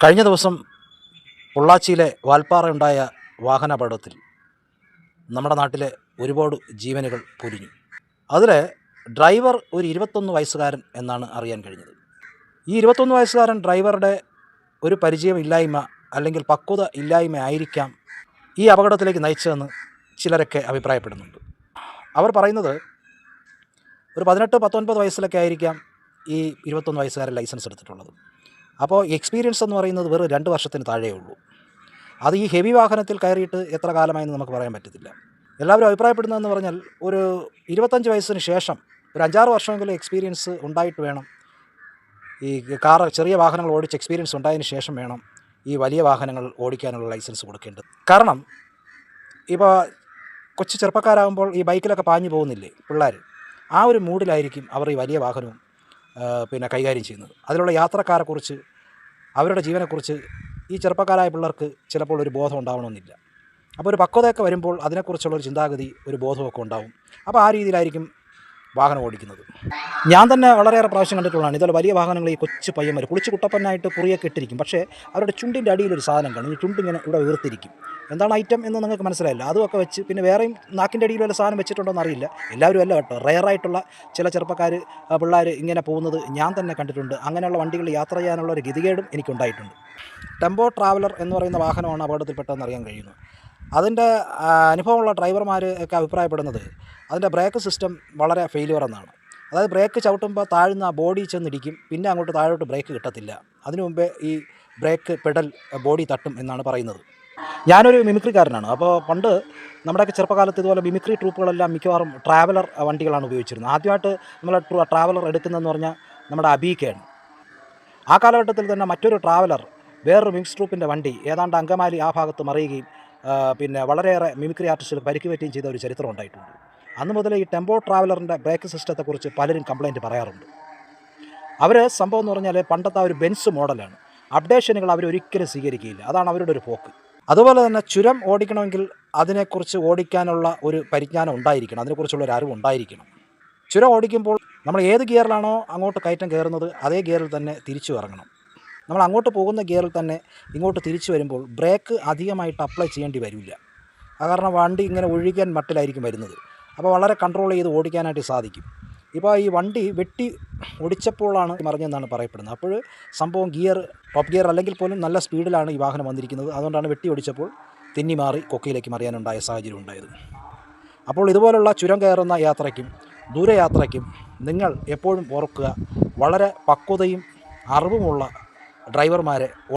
കഴിഞ്ഞ ദിവസം പൊള്ളാച്ചിയിലെ വാൽപ്പാറയുണ്ടായ വാഹനാപകടത്തിൽ നമ്മുടെ നാട്ടിലെ ഒരുപാട് ജീവനുകൾ പൊലിഞ്ഞു. അതിൽ ഡ്രൈവർ ഒരു 21 വയസ്സുകാരൻ എന്നാണ് അറിയാൻ കഴിഞ്ഞത്. ഈ 21 വയസ്സുകാരൻ ഡ്രൈവറുടെ ഒരു പരിചയമില്ലായ്മ അല്ലെങ്കിൽ പക്വത ഇല്ലായ്മ ആയിരിക്കാം ഈ അപകടത്തിലേക്ക് നയിച്ചതെന്ന് ചിലരൊക്കെ അഭിപ്രായപ്പെടുന്നുണ്ട്. അവർ പറയുന്നത് ഒരു 18-19 വയസ്സിലൊക്കെ ആയിരിക്കാം ഈ 21 വയസ്സുകാരൻ ലൈസൻസ് എടുത്തിട്ടുള്ളത്. അപ്പോൾ എക്സ്പീരിയൻസ് എന്ന് പറയുന്നത് വെറും 2 വർഷത്തിന് താഴെ ഉള്ളൂ. അത് ഈ ഹെവി വാഹനത്തിൽ കയറിയിട്ട് എത്ര കാലമായെന്ന് നമുക്ക് പറയാൻ പറ്റത്തില്ല. എല്ലാവരും അഭിപ്രായപ്പെടുന്നതെന്ന് പറഞ്ഞാൽ ഒരു 25 വയസ്സിന് ശേഷം ഒരു 5-6 വർഷമെങ്കിലും എക്സ്പീരിയൻസ് ഉണ്ടായിട്ട് വേണം, ഈ ചെറിയ വാഹനങ്ങൾ ഓടിച്ച് എക്സ്പീരിയൻസ് ഉണ്ടായതിന് ശേഷം വേണം ഈ വലിയ വാഹനങ്ങൾ ഓടിക്കാനുള്ള ലൈസൻസ് കൊടുക്കേണ്ടത്. കാരണം ഇപ്പോൾ കൊച്ചു ചെറുപ്പക്കാരാകുമ്പോൾ ഈ ബൈക്കിലൊക്കെ പാഞ്ഞു പോകുന്നില്ലേ പിള്ളേർ, ആ ഒരു മൂഡിലായിരിക്കും അവർ ഈ വലിയ വാഹനവും കൈകാര്യം ചെയ്യുന്നത്. അതിലുള്ള യാത്രക്കാരെക്കുറിച്ച്, അവരുടെ ജീവനെക്കുറിച്ച് ഈ ചെറുപ്പക്കാരായ പിള്ളേർക്ക് ചിലപ്പോൾ ഒരു ബോധം ഉണ്ടാവണമെന്നില്ല. അപ്പോൾ ഒരു പക്വതയൊക്കെ വരുമ്പോൾ അതിനെക്കുറിച്ചുള്ളൊരു ചിന്താഗതി, ഒരു ബോധമൊക്കെ ഉണ്ടാവും. അപ്പോൾ ആ രീതിയിലായിരിക്കും വാഹനം ഓടിക്കുന്നത്. ഞാൻ തന്നെ വളരെയേറെ പ്രാവശ്യം കണ്ടിട്ടുള്ളതാണ് ഇതുപോലെ വലിയ വാഹനങ്ങൾ. ഈ കൊച്ചു പയ്യന്മാർ കുളിച്ച് കുട്ടപ്പനായിട്ട് കുറിയൊക്കെ ഇട്ടിരിക്കും, പക്ഷേ അവരുടെ ചുണ്ടിൻ്റെ അടിയിലൊരു സാധനം കാണും. ഈ ചുണ്ടിങ്ങനെ ഇവിടെ വീർത്തിരിക്കും. എന്താണ് ഐറ്റം എന്ന് നിങ്ങൾക്ക് മനസ്സിലായില്ല. അതുമൊക്കെ വെച്ച് പിന്നെ വേറെയും നാക്കിൻ്റെ അടിയിൽ വല്ല സാധനം വെച്ചിട്ടുണ്ടോയെന്ന് അറിയില്ല. എല്ലാവരും അല്ല കേട്ടോ, റെയറായിട്ടുള്ള ചില ചെറുപ്പക്കാർ, പിള്ളേർ ഇങ്ങനെ പോകുന്നത് ഞാൻ തന്നെ കണ്ടിട്ടുണ്ട്. അങ്ങനെയുള്ള വണ്ടികളിൽ യാത്ര ചെയ്യാനുള്ള ഒരു ഗതികേടും എനിക്കുണ്ടായിട്ടുണ്ട്. ടെമ്പോ ട്രാവലർ എന്ന് പറയുന്ന വാഹനമാണ് അപകടത്തിൽപ്പെട്ടതെന്ന് അറിയാൻ കഴിയുന്നു. അതിൻ്റെ അനുഭവമുള്ള ഡ്രൈവർമാർ ഒക്കെ അഭിപ്രായപ്പെടുന്നത് അതിൻ്റെ ബ്രേക്ക് സിസ്റ്റം വളരെ ഫെയിലിയർ എന്നാണ്. അതായത് ബ്രേക്ക് ചവിട്ടുമ്പോൾ താഴ്ന്ന ബോഡി ചെന്നിടിക്കും, പിന്നെ അങ്ങോട്ട് താഴോട്ട് ബ്രേക്ക് കിട്ടത്തില്ല. അതിനു മുമ്പേ ഈ ബ്രേക്ക് പെഡൽ ബോഡി തട്ടും എന്നാണ് പറയുന്നത്. ഞാനൊരു മിമിക്രിക്കാരനാണ്. അപ്പോൾ പണ്ട് നമ്മുടെയൊക്കെ ചെറുപ്പകാലത്ത് ഇതുപോലെ മിമിക്രി ട്രൂപ്പുകളെല്ലാം മിക്കവാറും ട്രാവലർ വണ്ടികളാണ് ഉപയോഗിച്ചിരുന്നത്. ആദ്യമായിട്ട് നമ്മൾ ട്രാവലർ എടുക്കുന്നതെന്ന് പറഞ്ഞാൽ നമ്മുടെ അബീക്കയാണ്. ആ കാലഘട്ടത്തിൽ തന്നെ മറ്റൊരു ട്രാവലർ, വേറൊരു മിമിക്സ് ട്രൂപ്പിൻ്റെ വണ്ടി ഏതാണ്ട് അങ്കമാലി ആ ഭാഗത്ത് മറിയുകയും വളരെയേറെ മിമിക്രി ആർട്ടിസ്റ്റുകൾ പരിക്ക് പറ്റുകയും ചെയ്ത ഒരു ചരിത്രം ഉണ്ടായിട്ടുണ്ട്. അന്ന് മുതൽ ഈ ടെമ്പോ ട്രാവലറിൻ്റെ ബ്രേക്ക് സിസ്റ്റത്തെക്കുറിച്ച് പലരും കംപ്ലയിൻറ്റ് പറയാറുണ്ട്. അവർ സംഭവം എന്ന് പറഞ്ഞാൽ പണ്ടത്തെ ഒരു ബെൻസ് മോഡലാണ്. അപ്ഡേഷനുകൾ അവരൊരിക്കലും സ്വീകരിക്കുകയില്ല. അതാണ് അവരുടെ ഒരു പോക്ക്. അതുപോലെ തന്നെ ചുരം ഓടിക്കണമെങ്കിൽ അതിനെക്കുറിച്ച് ഓടിക്കാനുള്ള ഒരു പരിജ്ഞാനം ഉണ്ടായിരിക്കണം, അതിനെക്കുറിച്ചുള്ള ഒരു അറിവ് ഉണ്ടായിരിക്കണം. ചുരം ഓടിക്കുമ്പോൾ നമ്മൾ ഏത് ഗിയറിലാണോ അങ്ങോട്ട് കയറ്റം കയറുന്നത് അതേ ഗിയറിൽ തന്നെ തിരിച്ചു ഇറങ്ങണം. നമ്മൾ അങ്ങോട്ട് പോകുന്ന ഗിയറിൽ തന്നെ ഇങ്ങോട്ട് തിരിച്ചു വരുമ്പോൾ ബ്രേക്ക് അധികമായിട്ട് അപ്ലൈ ചെയ്യേണ്ടി വരില്ല. കാരണം വണ്ടി ഇങ്ങനെ ഒഴുകാൻ മട്ടിലായിരിക്കും വരുന്നത്. അപ്പോൾ വളരെ കൺട്രോൾ ചെയ്ത് ഓടിക്കാനായിട്ട് സാധിക്കും. ഇപ്പോൾ ഈ വണ്ടി വെട്ടി ഓടിച്ചപ്പോഴാണ് മറിഞ്ഞതെന്നാണ് പറയപ്പെടുന്നത്. അപ്പോൾ സംഭവം ടോപ്പ് ഗിയർ അല്ലെങ്കിൽ പോലും നല്ല സ്പീഡിലാണ് ഈ വാഹനം വന്നിരിക്കുന്നത്. അതുകൊണ്ടാണ് വെട്ടി ഓടിച്ചപ്പോൾ തെന്നി മാറി കൊക്കയിലേക്ക് മറിയാനുണ്ടായ സാഹചര്യം ഉണ്ടായത്. അപ്പോൾ ഇതുപോലുള്ള ചുരം കയറുന്ന യാത്രയ്ക്കും ദൂരയാത്രയ്ക്കും നിങ്ങൾ എപ്പോഴും ഓർക്കുക, വളരെ പക്വതയും അറിവുമുള്ള ഡ്രൈവർമാരെ